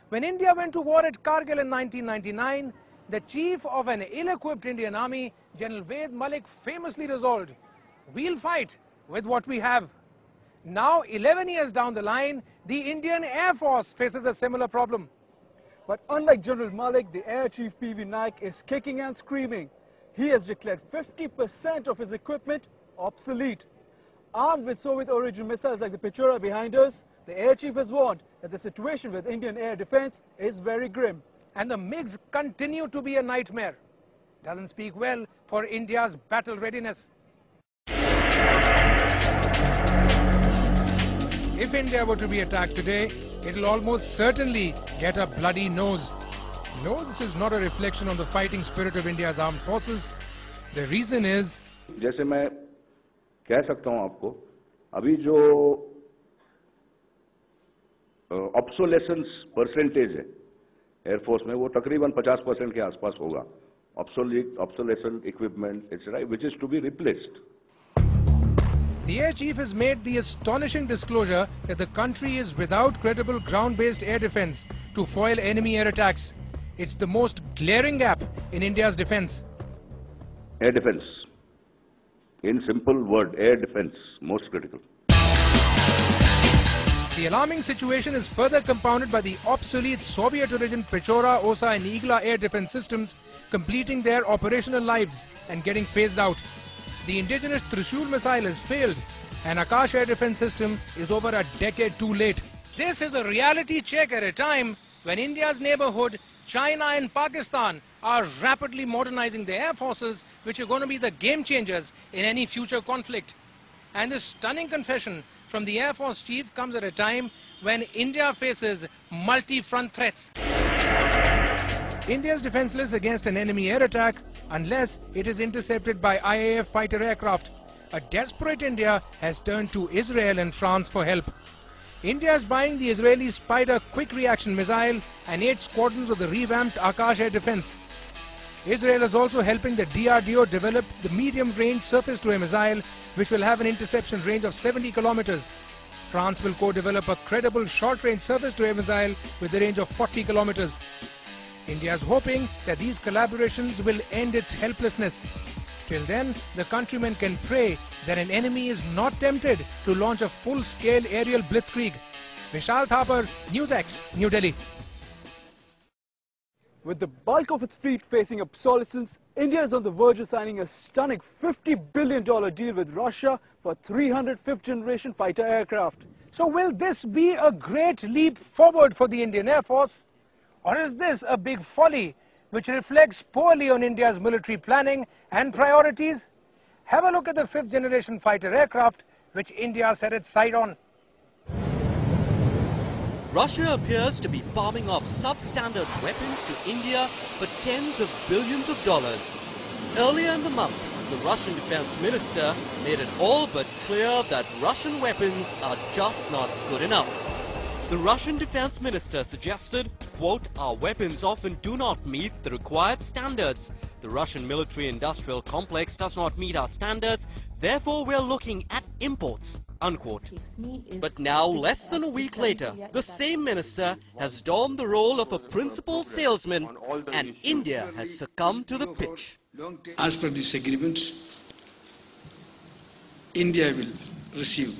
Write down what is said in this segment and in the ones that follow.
When India went to war at Kargil in 1999, the chief of an ill-equipped Indian army, General Ved Malik, famously resolved, "We'll fight with what we have." Now, 11 years down the line, the Indian Air Force faces a similar problem. But unlike General Malik, the Air Chief P.V. Naik is kicking and screaming. He has declared 50% of his equipment obsolete. Armed with Soviet-origin missiles like the Pechora behind us, the Air Chief has warned that the situation with Indian air defense is very grim. And the MiGs continue to be a nightmare. Doesn't speak well for India's battle readiness. If India were to be attacked today, it'll almost certainly get a bloody nose. No, this is not a reflection on the fighting spirit of India's armed forces. The reason is, जैसे मैं कह सकता हूं आपको, अभी जो obsolescence percentage है air force में, वो तकरीबन 50% के आसपास होगा. Obsolescent equipment, etc., which is to be replaced. the Air Chief has made the astonishing disclosure that the country is without credible ground-based air defense to foil enemy air attacks. It's the most glaring gap in India's defense. Air defense. In simple word, air defense, most critical. The alarming situation is further compounded by the obsolete Soviet-origin Pechora, Osa and Igla air defense systems completing their operational lives and getting phased out. The indigenous Trishul missile has failed and Akash air defense system is over a decade too late. This is a reality check at a time when India's neighborhood, China and Pakistan, are rapidly modernizing their air forces, which are going to be the game changers in any future conflict. And this stunning confession from the Air Force Chief comes at a time when India faces multi-front threats. India is defenseless against an enemy air attack unless it is intercepted by IAF fighter aircraft. A desperate India has turned to Israel and France for help. India is buying the Israeli Spider quick reaction missile and 8 squadrons of the revamped Akash air defense. Israel is also helping the DRDO develop the medium-range surface-to-air missile, which will have an interception range of 70 kilometers. France will co-develop a credible short-range surface-to-air missile with a range of 40 kilometers. India is hoping that these collaborations will end its helplessness. Till then, the countrymen can pray that an enemy is not tempted to launch a full-scale aerial blitzkrieg. Vishal Thapar, NewsX, New Delhi. With the bulk of its fleet facing obsolescence, India is on the verge of signing a stunning $50 billion deal with Russia for 300 fifth-generation fighter aircraft. So will this be a great leap forward for the Indian Air Force? Or is this a big folly which reflects poorly on India's military planning and priorities? Have a look at the 5th-generation fighter aircraft which India set its sight on. Russia appears to be palming off substandard weapons to India for tens of billions of dollars. Earlier in the month, the Russian defense minister made it all but clear that Russian weapons are just not good enough. The Russian defense minister suggested, quote, "Our weapons often do not meet the required standards. The Russian military-industrial complex does not meet our standards, therefore we're looking at imports," unquote. But now, less than a week later, the same minister has donned the role of a principal salesman and India has succumbed to the pitch. As per this agreement, India will receive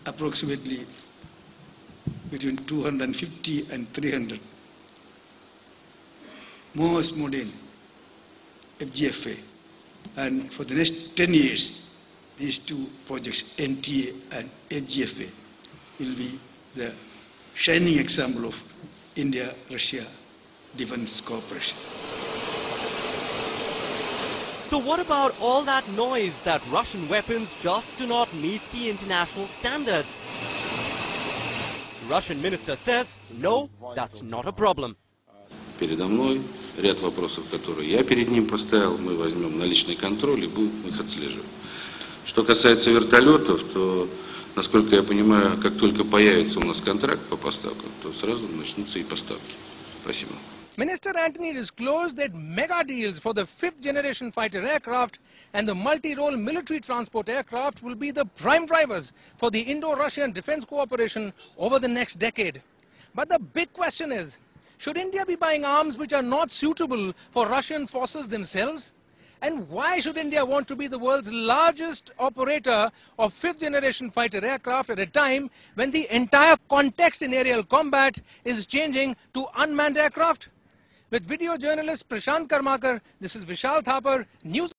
approximately between 250 and 300 most modern FGFA, and for the next 10 years, these two projects, NTA and FGFA, will be the shining example of India-Russia defense cooperation. So what about all that noise that Russian weapons just do not meet the international standards? The Russian minister says, no, that's not a problem. Передо мной ряд вопросов, которые я перед ним поставил, мы возьмем на личный контроль и будем их отслеживать. Что касается вертолетов, то, насколько я понимаю, как только появится у нас контракт по поставкам, то сразу начнутся и поставки. Спасибо. Minister Antony disclosed that mega deals for the 5th-generation fighter aircraft and the multi-role military transport aircraft will be the prime drivers for the Indo-Russian defense cooperation over the next decade. But the big question is, should India be buying arms which are not suitable for Russian forces themselves? And why should India want to be the world's largest operator of fifth-generation fighter aircraft at a time when the entire context in aerial combat is changing to unmanned aircraft? With video journalist Prashant Karmakar, this is Vishal Thapar, News.